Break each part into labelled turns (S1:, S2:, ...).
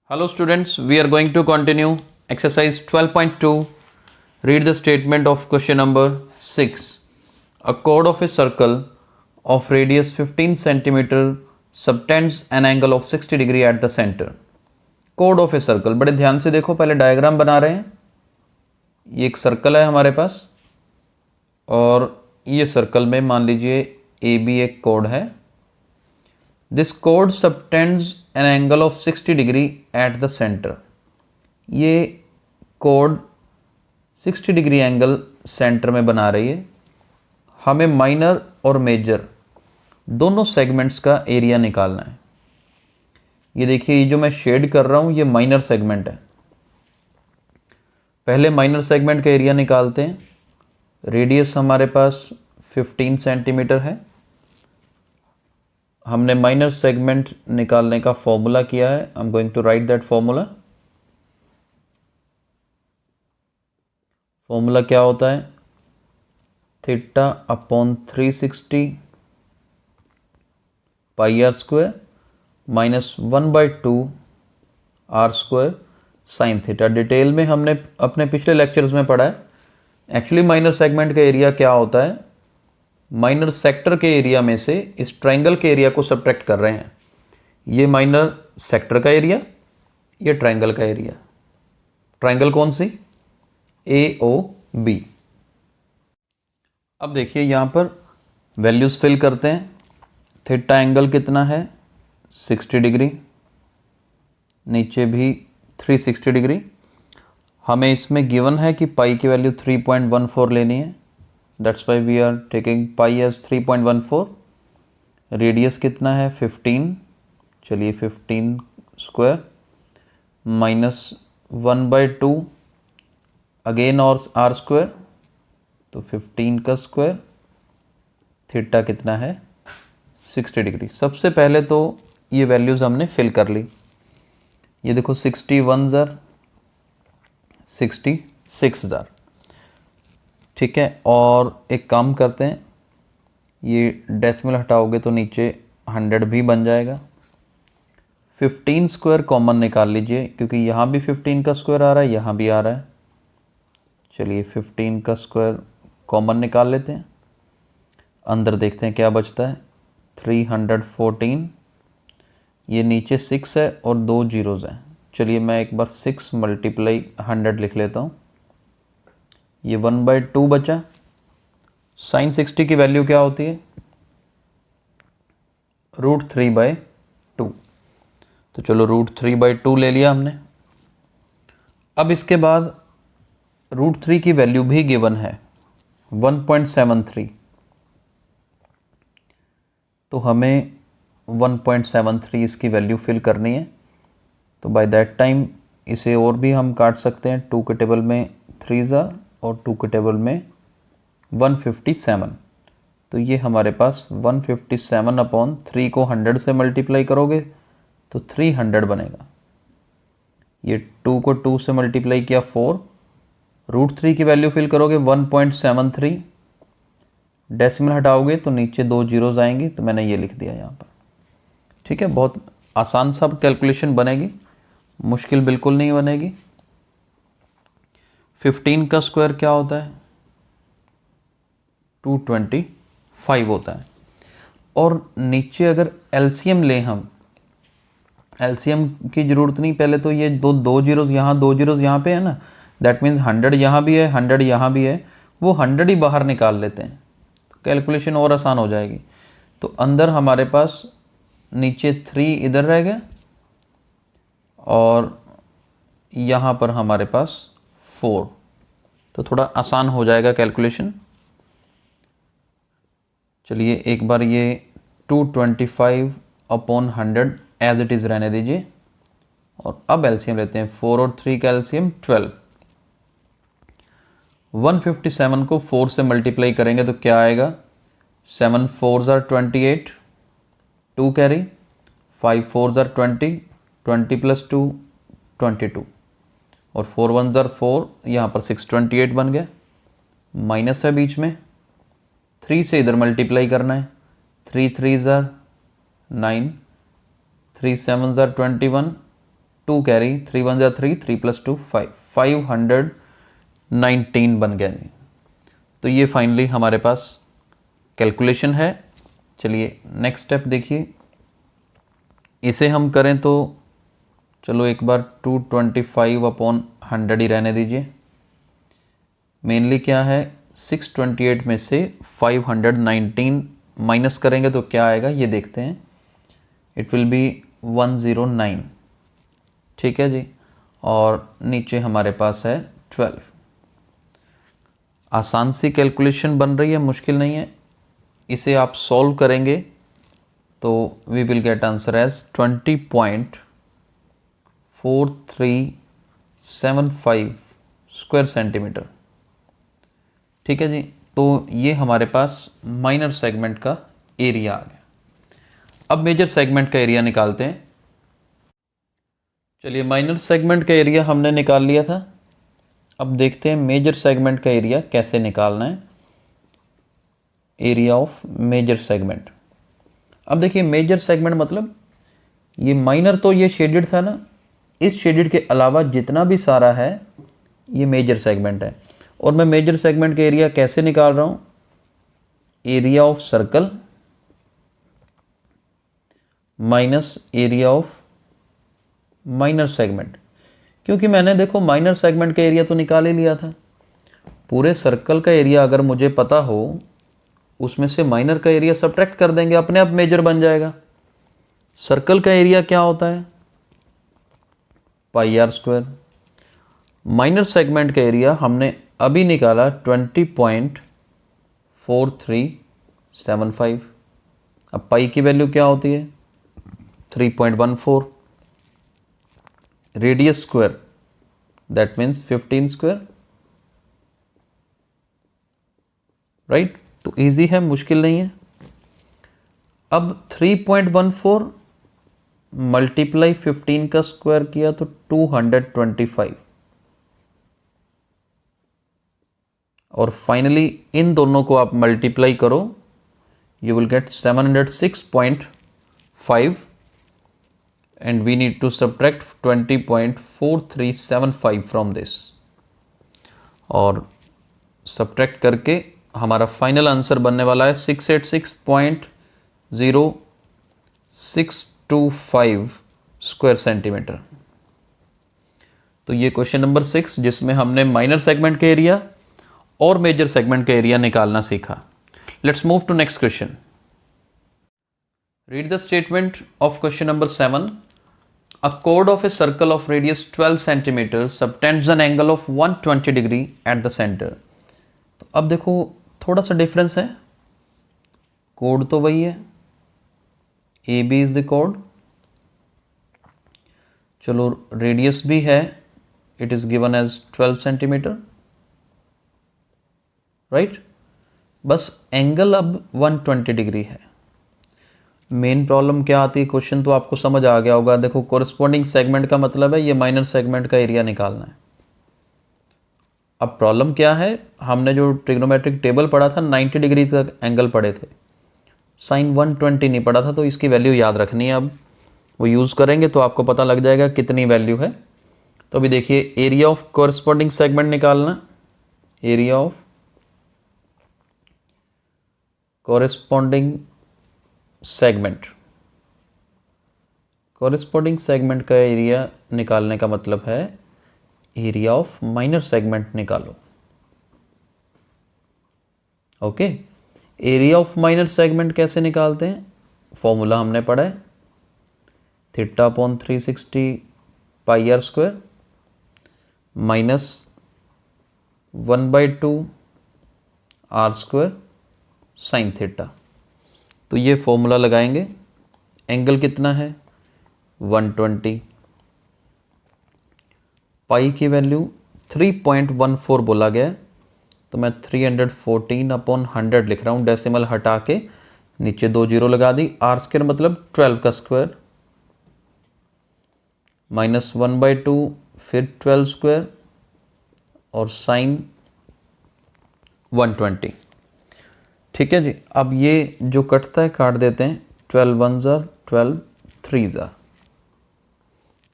S1: Hello students, we are going to continue exercise 12.2. Read the statement of question number 6. A chord of a circle of radius 15 cm subtends an angle of 60 degree at the center. Chord of a circle, बड़े ध्यान से देखो, पहले diagram बना रहे हैं. ये एक सर्कल है हमारे पास और ये सर्कल में मान लीजिए ए बी एक कोड है. This code subtends an angle of 60 degree at the centre. ये कोड 60 डिग्री एंगल सेंटर में बना रही है. हमें माइनर और मेजर दोनों सेगमेंट्स का एरिया निकालना है. ये देखिए, ये जो मैं शेड कर रहा हूँ ये माइनर सेगमेंट है. पहले माइनर सेगमेंट का एरिया निकालते हैं. रेडियस हमारे पास 15 सेंटीमीटर है. हमने माइनर सेगमेंट निकालने का फॉर्मूला किया है. I am going to write that formula. Formula क्या होता है? Theta upon 360 pi r square minus 1/2 r square sine theta. Detail में हमने अपने पिछले लेक्चर्स में पढ़ा है. एक्चुअली माइनर सेगमेंट का एरिया क्या होता है? माइनर सेक्टर के एरिया में से इस ट्रायंगल के एरिया को सब्ट्रैक्ट कर रहे हैं. ये माइनर सेक्टर का एरिया, ये ट्रायंगल का एरिया. ट्रायंगल कौन सी? ए ओ बी. अब देखिए यहाँ पर वैल्यूज़ फिल करते हैं. थीटा एंगल कितना है? 60 डिग्री. नीचे भी 360 डिग्री. हमें इसमें गिवन है कि पाई की वैल्यू 3.14 लेनी है. That's why we are taking pi as 3.14. Radius कितना है? 15. चलिए 15 स्क्वायर माइनस 1/2 अगेन और आर स्क्वायर, तो 15 का स्क्वायर. थीटा कितना है? 60 डिग्री. सबसे पहले तो ये वैल्यूज़ हमने फिल कर ली. ये देखो 61 ज़र 66 ज़र. ठीक है, और एक काम करते हैं, ये डेसिमल हटाओगे तो नीचे 100 भी बन जाएगा. 15 स्क्वायर कॉमन निकाल लीजिए, क्योंकि यहाँ भी 15 का स्क्वायर आ रहा है, यहाँ भी आ रहा है. चलिए 15 का स्क्वायर कॉमन निकाल लेते हैं. अंदर देखते हैं क्या बचता है. 314. ये नीचे 6 है और 2 जीरोज़ हैं. चलिए मैं एक बार 6 मल्टीप्लाई 100 लिख लेता हूँ. ये 1/2 बचा. साइन 60 की वैल्यू क्या होती है? √3/2. तो चलो √3/2 ले लिया हमने. अब इसके बाद √3 की वैल्यू भी गिवन है 1.73. तो हमें 1.73 इसकी वैल्यू फिल करनी है. तो बाय दैट टाइम इसे और भी हम काट सकते हैं. 2 के टेबल में 3 ज़ा और 2 के टेबल में 157. तो ये हमारे पास 157 अपॉन 3 को 100 से मल्टीप्लाई करोगे तो 300 बनेगा. ये 2 को 2 से मल्टीप्लाई किया 4. √3 की वैल्यू फिल करोगे 1.73. डेसिमल हटाओगे तो नीचे 2 जीरोज़ आएंगी, तो मैंने ये लिख दिया यहाँ पर. ठीक है, बहुत आसान सा कैलकुलेशन बनेगी, मुश्किल बिल्कुल नहीं बनेगी. 15 का स्क्वायर क्या होता है? 225 होता है. और नीचे अगर एलसीएम लें हम, एलसीएम की ज़रूरत नहीं. पहले तो ये दो जीरोज़ यहाँ, 2 जीरोज़ यहाँ पे है ना. दैट मीन्स 100 यहाँ भी है, 100 यहाँ भी है. वो 100 ही बाहर निकाल लेते हैं, तो कैलकुलेशन और आसान हो जाएगी. तो अंदर हमारे पास नीचे 3 इधर रह गया और यहाँ पर हमारे पास 4. तो थोड़ा आसान हो जाएगा कैलकुलेशन. चलिए एक बार ये 225 अपॉन 100 एज इट इज़ रहने दीजिए. और अब एलसीएम लेते हैं. 4 और 3 का एलसीएम 12. 157 को 4 से मल्टीप्लाई करेंगे तो क्या आएगा? 7 4s are 28. 2 carry. 5 4s are 20. 20 + 2 22. और 4 1s are 4. यहाँ पर 628 बन गया. माइनस है बीच में. 3 से इधर मल्टीप्लाई करना है. 3 3s are 9. 3 7s are 21. 2 carry, 3 1 जा 3, 3 + 2 5, 519 बन गया जी। तो ये फाइनली हमारे पास कैलकुलेशन है। चलिए नेक्स्ट स्टेप देखिए, इसे हम करें तो चलो एक बार 225/100 ही रहने दीजिए। मेनली क्या है, 628 में से 519 माइनस करेंगे तो क्या आएगा ये देखते हैं। इट विल बी 109, ठीक है जी। और नीचे हमारे पास है 12। आसान सी कैलकुलेशन बन रही है, मुश्किल नहीं है। इसे आप सॉल्व करेंगे तो we will get answer as 20.4375 square centimetre, ठीक है जी। तो ये हमारे पास माइनर सेगमेंट का एरिया आ गया। अब मेजर सेगमेंट का एरिया निकालते हैं। चलिए माइनर सेगमेंट का एरिया हमने निकाल लिया था। अब देखते हैं मेजर सेगमेंट का एरिया कैसे निकालना है। Area of major segment. अब देखिए मेजर सेगमेंट मतलब ये माइनर तो ये शेडेड था ना, इस शेडेड के अलावा जितना भी सारा है ये मेजर सेगमेंट है। और मैं मेजर सेगमेंट का एरिया कैसे निकाल रहा हूँ, area of circle minus area of minor segment. क्योंकि मैंने देखो माइनर सेगमेंट का एरिया तो निकाल ही लिया था। पूरे सर्कल का एरिया अगर मुझे पता हो, उसमें से माइनर का एरिया सब्ट्रैक्ट कर देंगे, अपने आप मेजर बन जाएगा। सर्कल का एरिया क्या होता है, πr²। माइनर सेगमेंट का एरिया हमने अभी निकाला 20.4375। अब पाई की वैल्यू क्या होती है, 3.14। Radius square that means 15 square, right. तो इजी है, मुश्किल नहीं है। अब 3.14 मल्टीप्लाई 15 का स्क्वायर किया तो 225, और फाइनली इन दोनों को आप मल्टीप्लाई करो, you will get 706.5 and we need to subtract 20.4375 from this, और सब्ट्रैक्ट करके हमारा फाइनल आंसर बनने वाला है 686.0625 स्क्वायर सेंटीमीटर। तो ये क्वेश्चन नंबर 6 जिसमें हमने माइनर सेगमेंट का एरिया और मेजर सेगमेंट का एरिया निकालना सीखा। Let's move to next question. Read the statement of question number 7। A chord of a circle of radius 12 centimeters subtends an angle of 120 degree at the center। तो अब देखो थोड़ा सा difference है, code तो वही है, ए बी इज द कोड। चलो रेडियस भी है, it is given as 12 centimetre, right. बस एंगल अब 120 डिग्री है। मेन प्रॉब्लम क्या आती है, क्वेश्चन तो आपको समझ आ गया होगा। देखो कोरिस्पोंडिंग सेगमेंट का मतलब है ये माइनर सेगमेंट का एरिया निकालना है। अब प्रॉब्लम क्या है, हमने जो ट्रिग्नोमेट्रिक टेबल पढ़ा था 90 डिग्री तक एंगल पढ़े थे, साइन 120 नहीं पढ़ा था, तो इसकी वैल्यू याद रखनी है। अब वो यूज़ करेंगे तो आपको पता लग जाएगा कितनी वैल्यू है। तो अभी देखिए एरिया ऑफ कोरिस्पोंडिंग सेगमेंट निकालना, एरिया ऑफ कोरिस्पोंडिंग सेगमेंट। कोरिस्पोंडिंग सेगमेंट का एरिया निकालने का मतलब है एरिया ऑफ माइनर सेगमेंट निकालो। Okay, area of minor segment कैसे निकालते हैं, फॉर्मूला हमने पढ़ा है, θ/360 πr² minus 1/2 r² sine theta. तो ये फॉर्मूला लगाएंगे, एंगल कितना है 120, पाई की वैल्यू 3.14 बोला गया, तो मैं 314/100 लिख रहा हूँ, डेसिमल हटा के नीचे 2 जीरो लगा दी। r² मतलब 12 का स्क्वायर, माइनस 1/2 फिर 12 स्क्वायर और साइन 120, ठीक है जी। अब ये जो कटता है काट देते हैं, 12 1 ज़ा 12 3 ज़ा,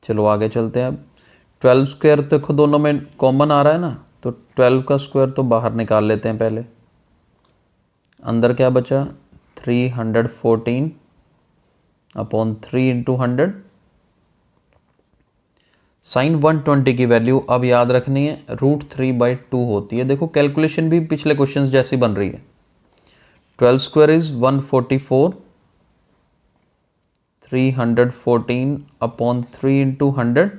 S1: चलो आगे चलते हैं। अब 12 स्क्वायर देखो दोनों में कॉमन आ रहा है ना, तो 12 का स्क्वायर तो बाहर निकाल लेते हैं पहले। अंदर क्या बचा, 314 अपॉन 3 इंटू 100। साइन 120 की वैल्यू अब याद रखनी है, √3/2 होती है। देखो कैलकुलेशन भी पिछले क्वेश्चन जैसी बन रही है। 12 स्क्वायर इज 144, 314 अपॉन 3 इंटू 100।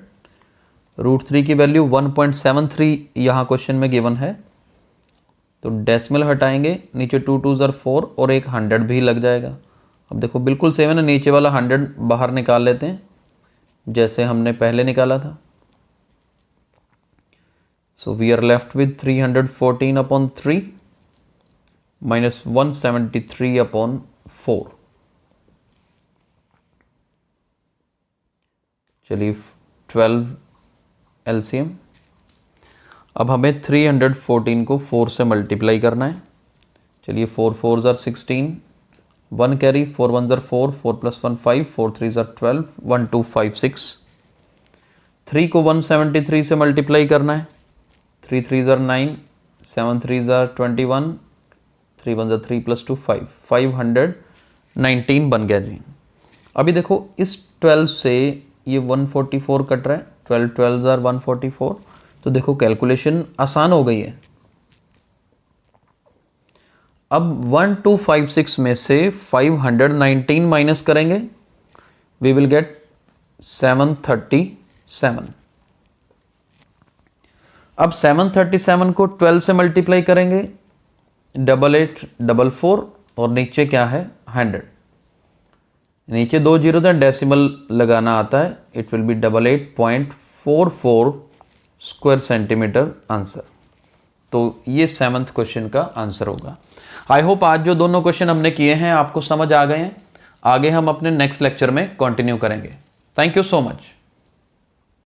S1: √3 की वैल्यू 1.73 यहाँ क्वेश्चन में गिवन है, तो डेसिमल हटाएंगे, नीचे 2 2 ज़र 4 और एक 100 भी लग जाएगा। अब देखो बिल्कुल सेम है ना, नीचे वाला 100 बाहर निकाल लेते हैं जैसे हमने पहले निकाला था। So we are left with 314 upon 3 minus 173 upon 4। चलिए 12 एलसीएम। अब हमें 314 को 4 से मल्टीप्लाई करना है। चलिए 4 4 ज़र 16, 1 कैरी, 4 1 ज़र 4, 4 + 1 5, 4 3 ज़र 12, 1 2 5 6। 3 को 173 से मल्टीप्लाई करना है। 3 3 ज़र 9, 7 3 ज़र 21, 3 1 ज़र 3 + 2 5, 519 बन गया जी। अभी देखो इस 12 से ये 144 कट रहा है, 12 12 ज़र 144, तो देखो कैलकुलेशन आसान हो गई है। अब 1256 में से 519 माइनस करेंगे, वी विल गेट 737। अब 737 को 12 से मल्टीप्लाई करेंगे, 8844 और नीचे क्या है 100। नीचे 2 जीरो था, डेसिमल लगाना आता है, it will be 88.44 square centimetre answer. तो ये 7th क्वेश्चन का आंसर होगा। आई होप आज जो दोनों क्वेश्चन हमने किए हैं आपको समझ आ गए हैं। आगे हम अपने नेक्स्ट लेक्चर में कंटिन्यू करेंगे। Thank you so much.